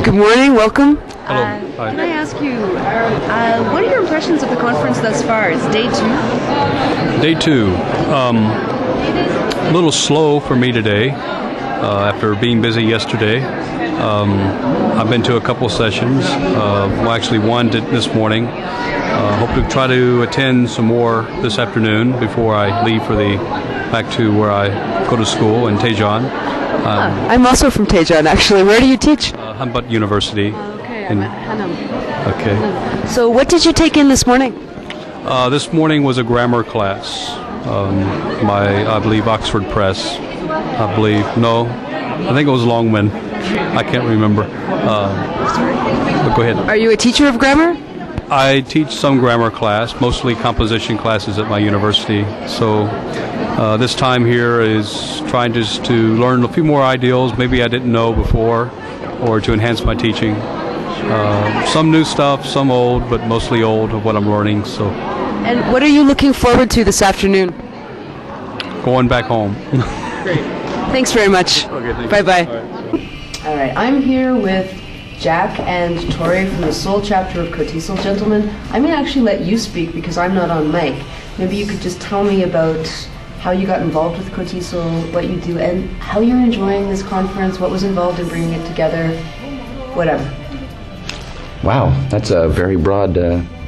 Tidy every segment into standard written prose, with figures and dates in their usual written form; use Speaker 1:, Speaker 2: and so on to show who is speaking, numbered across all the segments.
Speaker 1: Good morning, welcome.
Speaker 2: Hello.
Speaker 3: Can I ask you, what are your impressions of the conference thus far? It's day 2?
Speaker 2: Day 2. A little slow for me today after being busy yesterday. I've been to a couple sessions. Actually one this morning. Hope to try to attend some more this afternoon before I leave for back to where I go to school in Tejon.
Speaker 1: I'm also from Tejon, actually. Where do you teach?
Speaker 2: Humboldt University.
Speaker 3: Okay, I'm at Hanam.
Speaker 2: Okay.
Speaker 1: So what did you take in this morning?
Speaker 2: This morning was a grammar class. I believe, Oxford Press. I think it was Longman. I can't remember. But go ahead.
Speaker 1: Are you a teacher of grammar?
Speaker 2: I teach some grammar class, mostly composition classes at my university. So this time here is trying just to learn a few more ideals maybe I didn't know before, or to enhance my teaching. Some new stuff, some old, but mostly old of what I'm learning. So.
Speaker 1: And what are you looking forward to this afternoon?
Speaker 2: Going back home.
Speaker 1: Great. Thanks very much.
Speaker 2: Okay,
Speaker 1: bye-bye.
Speaker 3: All right, I'm here with Jack and Tori from the Seoul chapter of KOTESOL. Gentlemen, I'm going to actually let you speak because I'm not on mic. Maybe you could just tell me about how you got involved with KOTESOL, what you do, and how you're enjoying this conference, what was involved in bringing it together, whatever.
Speaker 4: Wow, that's a very broad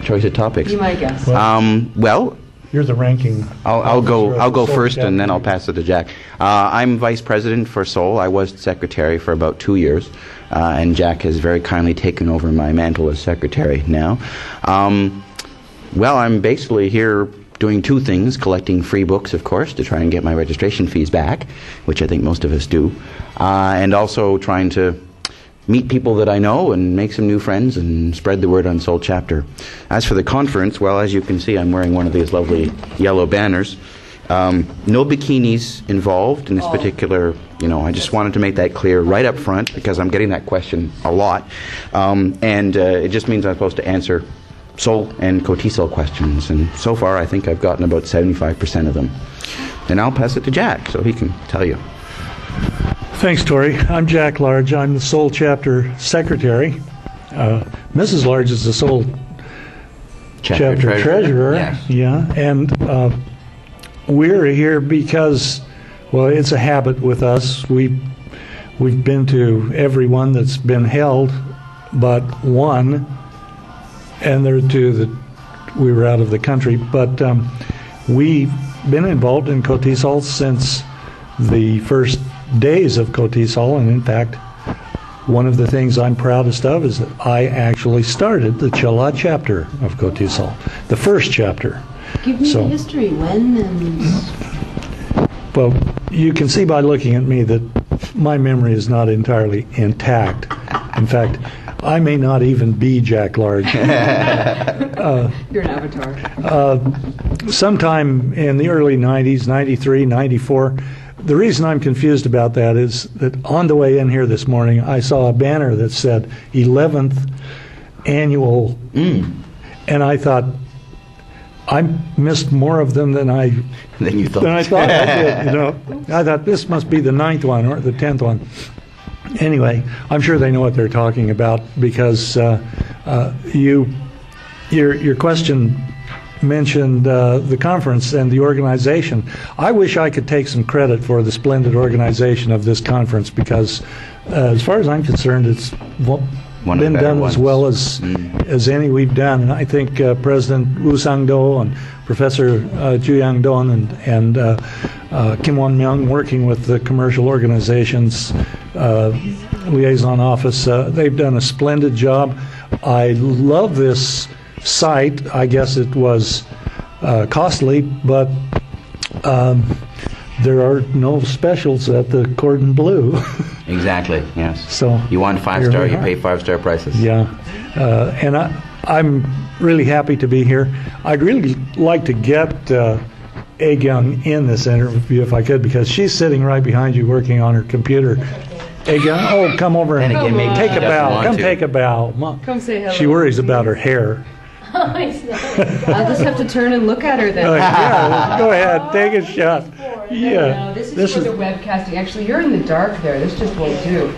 Speaker 4: choice of topics.
Speaker 3: You might guess.
Speaker 4: Well,
Speaker 5: you're the ranking.
Speaker 4: I'll go first, and then I'll pass it to Jack. I'm vice president for Seoul. I was secretary for about 2 years, and Jack has very kindly taken over my mantle as secretary now. Well, I'm basically here doing two things: collecting free books, of course, to try and get my registration fees back, which I think most of us do, and also trying to meet people that I know and make some new friends and spread the word on Seoul chapter. As for the conference, well, as you can see, I'm wearing one of these lovely yellow banners. No bikinis involved in this particular, I just wanted to make that clear right up front because I'm getting that question a lot. And it just means I'm supposed to answer Seoul and KOTESOL questions. And so far, I think I've gotten about 75% of them. And I'll pass it to Jack so he can tell you.
Speaker 5: Thanks, Tori. I'm Jack Large. I'm the Seoul chapter secretary. Mrs. Large is the Seoul chapter treasurer.
Speaker 4: Yes.
Speaker 5: Yeah, and we're here because, well, it's a habit with us. We've been to every one that's been held, but one, and there are two that we were out of the country. But we've been involved in KOTESOL since the first days of KOTESOL, and in fact, one of the things I'm proudest of is that I actually started the Chilla chapter of KOTESOL, the first chapter.
Speaker 3: Give me the history. When and...
Speaker 5: Well, you can see by looking at me that my memory is not entirely intact. In fact, I may not even be Jack Large.
Speaker 3: You're an avatar.
Speaker 5: Sometime in the early 90s, 93, 94, the reason I'm confused about that is that on the way in here this morning, I saw a banner that said 11th annual, and I thought, I missed more of them than I thought I did. I thought this must be the 9th one or the 10th one. Anyway, I'm sure they know what they're talking about because your question mentioned the conference and the organization. I wish I could take some credit for the splendid organization of this conference because, as far as I'm concerned, it's been done as well as any we've done. And I think President Woo Sang-do and Professor Ju Yang-don and Kim Won-myung, working with the commercial organizations liaison office, they've done a splendid job. I love this site. I guess it was costly, but there are no specials at the Cordon Bleu.
Speaker 4: Exactly, yes.
Speaker 5: So
Speaker 4: you want 5-star, you pay 5-star prices.
Speaker 5: Yeah, and I'm really happy to be here. I'd really like to get Aegyung in this interview if I could, because she's sitting right behind you working on her computer. Aegyung, come over and take a bow. Come take a bow.
Speaker 3: Come say hello.
Speaker 5: She worries about her hair.
Speaker 3: I'll just have to turn and look at her then.
Speaker 5: Yeah, go ahead, take a shot.
Speaker 3: No, this is for the webcasting. Actually, you're in the dark there. This just won't do.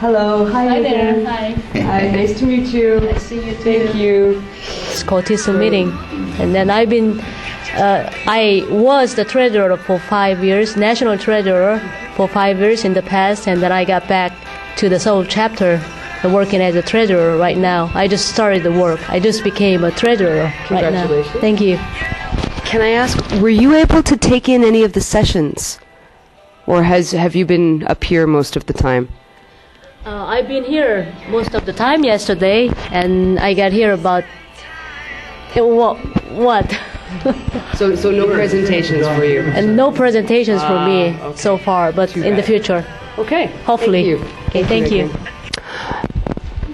Speaker 3: Hello. Hi again.
Speaker 6: Hi.
Speaker 3: Hi. Nice to meet you.
Speaker 6: Nice to see you too.
Speaker 3: Thank you.
Speaker 6: It's KOTESOL meeting, and then I was the treasurer for 5 years, national treasurer for 5 years in the past, and then I got back to the Seoul chapter, working as a treasurer right now. I just started the work. I just became a treasurer right now.
Speaker 3: Congratulations.
Speaker 6: Thank you.
Speaker 1: Can I ask, were you able to take in any of the sessions? Or have you been up here most of the time?
Speaker 6: I've been here most of the time yesterday, and I got here about what?
Speaker 3: So no presentations for you.
Speaker 6: And no presentations for me so far, but in the future,
Speaker 3: Okay.
Speaker 6: hopefully.
Speaker 3: Thank you.
Speaker 6: Okay, thank you.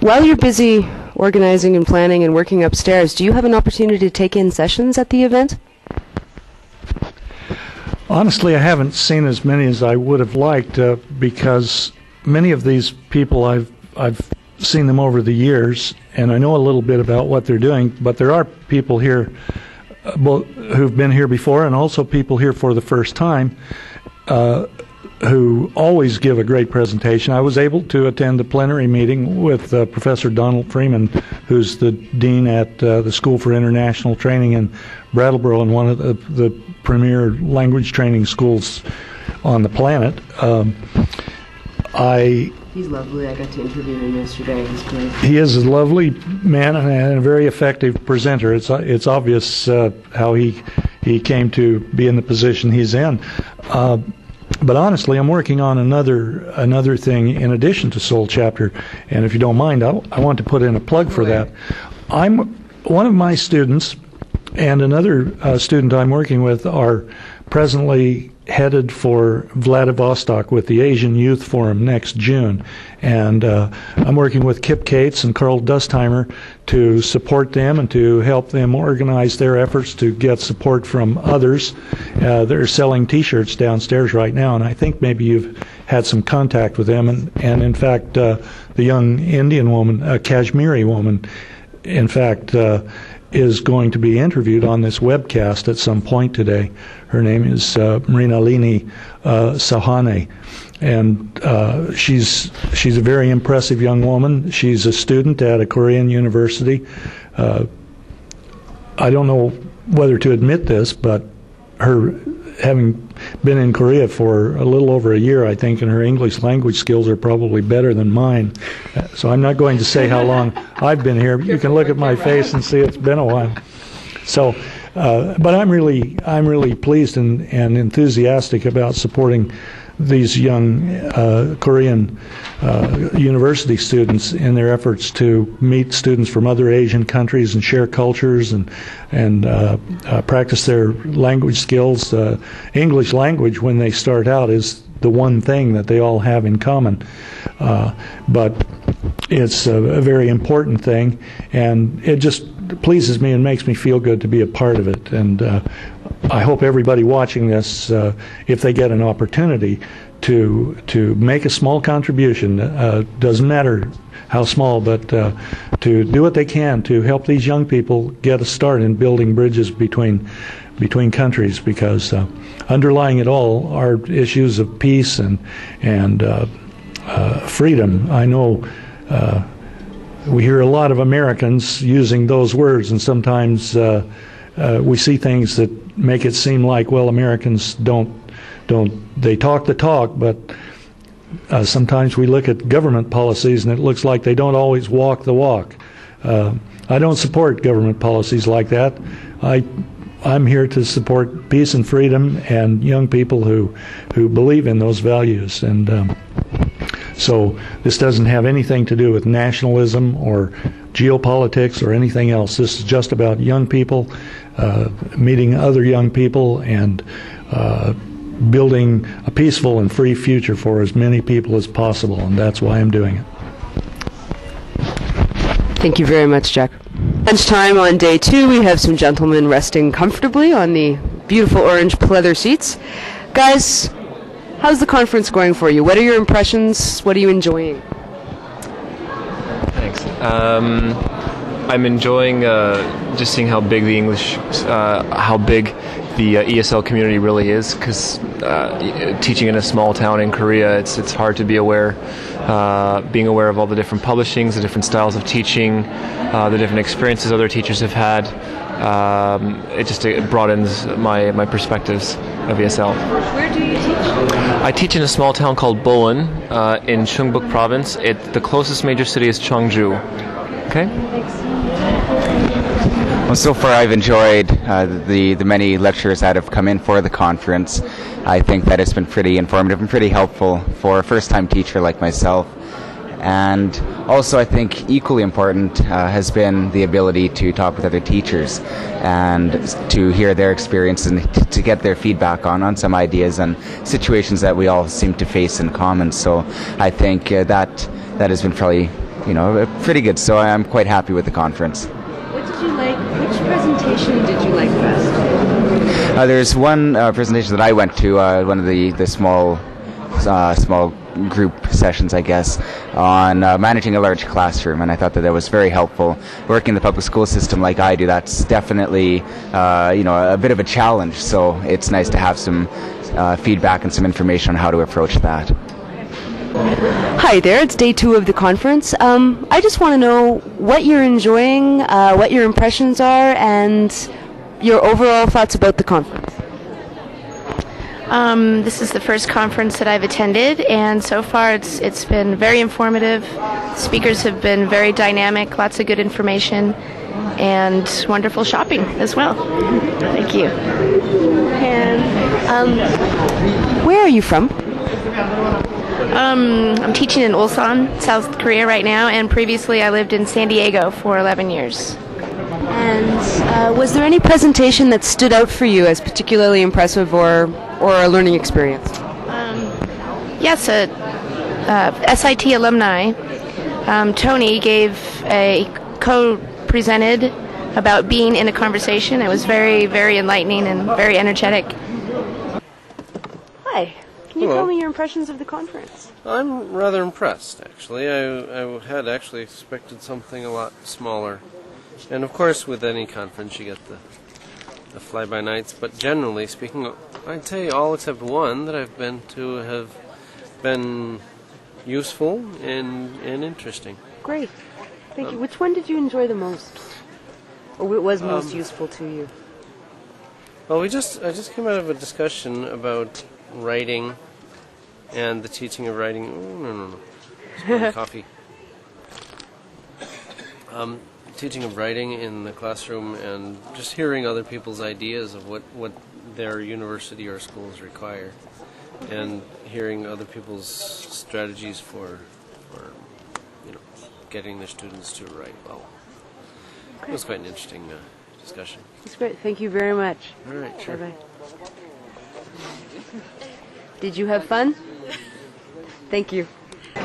Speaker 1: While you're busy organizing and planning and working upstairs, do you have an opportunity to take in sessions at the event?
Speaker 5: Honestly, I haven't seen as many as I would have liked because many of these people I've seen them over the years, and I know a little bit about what they're doing. But there are people here who've been here before, and also people here for the first time who always give a great presentation. I was able to attend the plenary meeting with Professor Donald Freeman, who's the dean at the School for International Training in Brattleboro, and one of the premier language training schools on the planet.
Speaker 3: He's lovely. I got to interview him yesterday. He's great.
Speaker 5: He is a lovely man and a very effective presenter. It's obvious how he came to be in the position he's in. But honestly, I'm working on another thing in addition to Seoul Chapter, and if you don't mind, I want to put in a plug for that. One of my students and another student I'm working with are presently headed for Vladivostok with the Asian Youth Forum next June, and I'm working with Kip Cates and Carl Dustheimer to support them and to help them organize their efforts to get support from others. They're selling T-shirts downstairs right now, and I think maybe you've had some contact with them, and in fact the young Indian woman, a Kashmiri woman, in fact is going to be interviewed on this webcast at some point today. Her name is Mrinalini Sahane, and she's a very impressive young woman. She's a student at a Korean university. I don't know whether to admit this, but her having been in Korea for a little over a year, I think, and her English language skills are probably better than mine. So I'm not going to say how long I've been here. You can look at my face and see it's been a while. So, but I'm really pleased and enthusiastic about supporting these young Korean university students in their efforts to meet students from other Asian countries and share cultures and practice their language skills. English language, when they start out, is the one thing that they all have in common. But it's a very important thing, and it just pleases me and makes me feel good to be a part of it. And I hope everybody watching this, if they get an opportunity to make a small contribution, doesn't matter how small, but to do what they can to help these young people get a start in building bridges between countries, because underlying it all are issues of peace and freedom. I know we hear a lot of Americans using those words, and sometimes we see things that make it seem like, well, Americans they talk the talk, but sometimes we look at government policies and it looks like they don't always walk the walk. I don't support government policies like that. I'm here to support peace and freedom and young people who believe in those values. And so this doesn't have anything to do with nationalism or geopolitics or anything else. This is just about young people meeting other young people and building a peaceful and free future for as many people as possible, and that's why I'm doing it.
Speaker 1: Thank you very much, Jack. Lunchtime on day 2, we have some gentlemen resting comfortably on the beautiful orange pleather seats. Guys, how's the conference going for you? What are your impressions? What are you enjoying?
Speaker 7: Thanks. I'm enjoying just seeing how big the English, how big the ESL community really is, because teaching in a small town in Korea, it's hard to be aware being aware of all the different publishings, the different styles of teaching, the different experiences other teachers have had. It broadens my perspectives of ESL.
Speaker 3: Where do you teach?
Speaker 7: I teach in a small town called Boan in Chungbuk province. The closest major city is Cheongju. Okay?
Speaker 8: Well, so far I've enjoyed the many lectures that have come in for the conference. I think that it's been pretty informative and pretty helpful for a first-time teacher like myself. And also I think equally important has been the ability to talk with other teachers and to hear their experience and to get their feedback on some ideas and situations that we all seem to face in common. So I think that has been probably, pretty good. So I'm quite happy with the conference.
Speaker 3: What did you like? Which presentation did you like best?
Speaker 8: There's one presentation that I went to, one of the small group sessions, I guess, on managing a large classroom, and I thought that was very helpful. Working in the public school system like I do, that's definitely a bit of a challenge, so it's nice to have some feedback and some information on how to approach that.
Speaker 1: Hi there, it's day 2 of the conference. I just want to know what you're enjoying, what your impressions are, and your overall thoughts about the conference.
Speaker 9: This is the first conference that I've attended, and so far it's been very informative. Speakers have been very dynamic, lots of good information, and wonderful shopping as well. Thank you.
Speaker 1: And where are you from?
Speaker 9: I'm teaching in Ulsan, South Korea right now, and previously I lived in San Diego for 11 years.
Speaker 1: And was there any presentation that stood out for you as particularly impressive or a learning experience?
Speaker 9: Yes, SIT alumni, Tony co-presented about being in a conversation. It was very, very enlightening and very energetic.
Speaker 1: Hi. Can you tell me your impressions of the conference?
Speaker 10: I'm rather impressed, actually. I had actually expected something a lot smaller. And of course, with any conference, you get the fly-by-nights. But generally speaking, I'd say all except one that I've been to have been useful and interesting.
Speaker 1: Great. Thank you. Which one did you enjoy the most? Or what was most useful to you?
Speaker 10: Well, I just came out of a discussion about writing and the teaching of writing. Oh, no. It's coffee. Teaching of writing in the classroom and just hearing other people's ideas of what their university or schools require, and hearing other people's strategies for getting their students to write well. It was quite an interesting discussion.
Speaker 1: That's great. Thank you very much.
Speaker 10: All right, sure.
Speaker 1: Bye-bye. Did you have fun? Thank you. The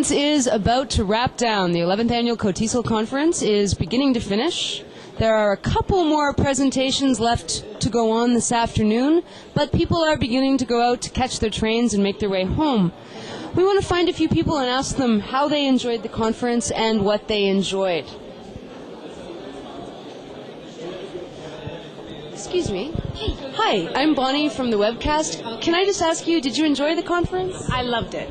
Speaker 1: conference is about to wrap down. The 11th Annual KOTESOL Conference is beginning to finish. There are a couple more presentations left to go on this afternoon, but people are beginning to go out to catch their trains and make their way home. We want to find a few people and ask them how they enjoyed the conference and what they enjoyed. Excuse me. Hi, I'm Bonnie from the webcast. Can I just ask you, did you enjoy the conference?
Speaker 11: I loved it.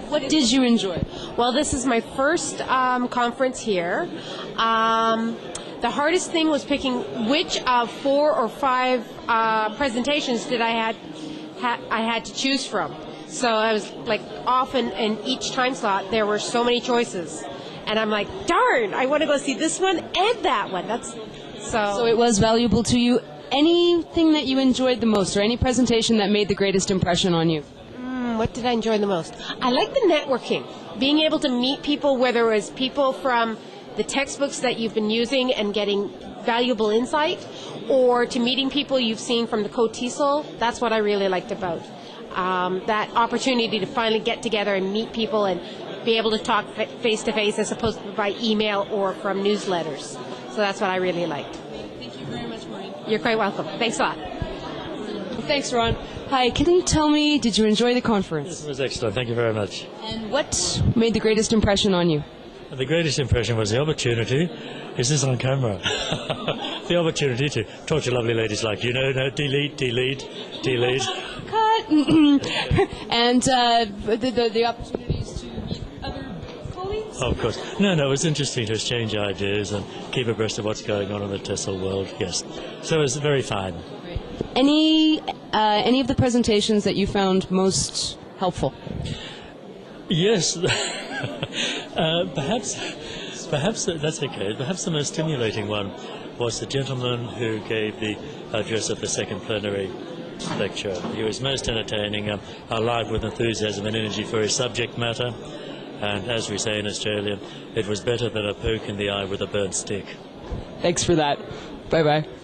Speaker 1: What did you enjoy?
Speaker 11: Well, this is my first conference here. The hardest thing was picking which of 4 or 5 presentations did I had to choose from. So I was like, often in each time slot there were so many choices, and I'm like, darn, I want to go see this one and that one. So
Speaker 1: it was valuable to you. Anything that you enjoyed the most, or any presentation that made the greatest impression on you?
Speaker 11: What did I enjoy the most? I like the networking, being able to meet people, whether it was people from the textbooks that you've been using and getting valuable insight, or to meeting people you've seen from the KOTESOL. That's what I really liked about that opportunity to finally get together and meet people and be able to talk face to face as opposed to by email or from newsletters. So that's what I really liked.
Speaker 1: Thank you very much, Maureen.
Speaker 11: You're quite welcome. Thanks a lot.
Speaker 1: Thanks, Ron. Hi, can you tell me, did you enjoy the conference?
Speaker 12: It was excellent, thank you very much.
Speaker 1: And what made the greatest impression on you?
Speaker 12: The greatest impression was the opportunity, is this on camera? The opportunity to talk to lovely ladies like you. Delete.
Speaker 1: Cut! And the opportunities to
Speaker 11: colleagues?
Speaker 12: Of course. No, it was interesting to exchange ideas and keep abreast of what's going on in the TESOL world, yes. So it was very fine.
Speaker 1: Any of the presentations that you found most helpful?
Speaker 12: Yes. Perhaps that's okay. Perhaps the most stimulating one was the gentleman who gave the address of the second plenary lecture. He was most entertaining, alive with enthusiasm and energy for his subject matter, and as we say in Australia, it was better than a poke in the eye with a burnt stick.
Speaker 1: Thanks for that. Bye-bye.